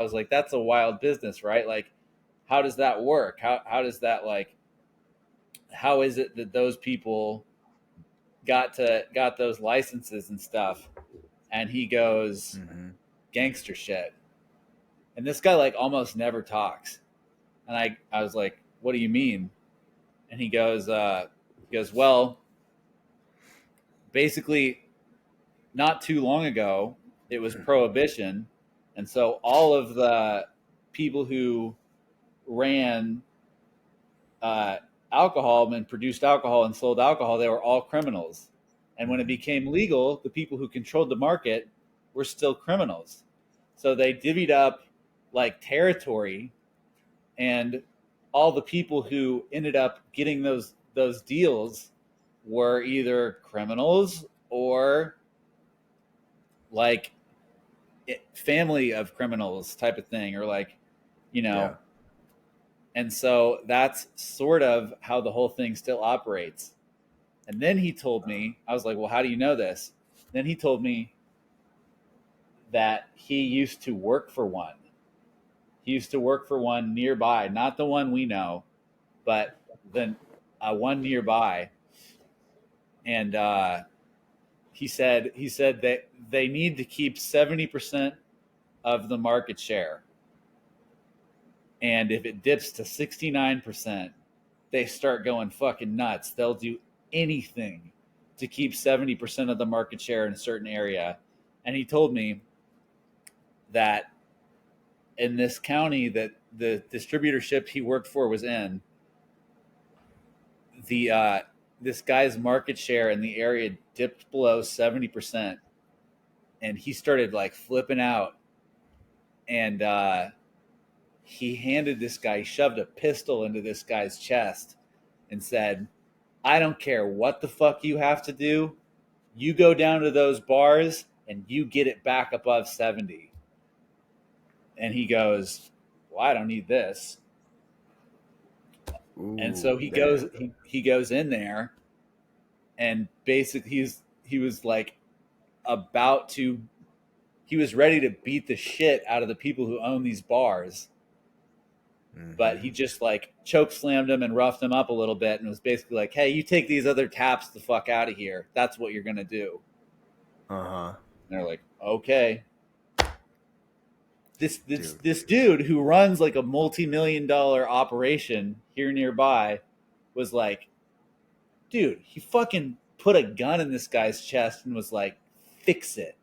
I was like, that's a wild business, right? Like, how does that work? How does that like? How is it that those people got those licenses and stuff? And he goes, Mm-hmm. gangster shit. And this guy like almost never talks. And I was like, what do you mean? And he goes, well, basically, not too long ago, it was prohibition, and so all of the people who ran uh, alcohol and produced alcohol and sold alcohol, they were all criminals. And when it Mm-hmm. became legal, the people who controlled the market were still criminals. So they divvied up like territory, and all the people who ended up getting those deals were either criminals or like family of criminals type of thing, or like, you know. Yeah. And so that's sort of how the whole thing still operates. And then he told me, I was like, well, how do you know this? Then he told me that he used to work for one. He used to work for one nearby, not the one we know, but the one nearby. And he said that they need to keep 70% of the market share. And if it dips to 69%, they start going fucking nuts. They'll do anything to keep 70% of the market share in a certain area. And he told me that in this county that the distributorship he worked for was in, the this guy's market share in the area dipped below 70%, and he started like flipping out. And he handed this guy, he shoved a pistol into this guy's chest and said, I don't care what the fuck you have to do. You go down to those bars and you get it back above 70. And he goes, well, I don't need this. And so Ooh, he goes damn. he goes in there, and basically he was like about to he was ready to beat the shit out of the people who own these bars, but Mm-hmm. he just like choke slammed him and roughed him up a little bit and was basically like, hey, you take these other taps the fuck out of here. That's what you're gonna do. Uh-huh. And they're like, okay. This Dude. this dude who runs like a multi-million-dollar operation here nearby was like, dude, he fucking put a gun in this guy's chest and was like, fix it.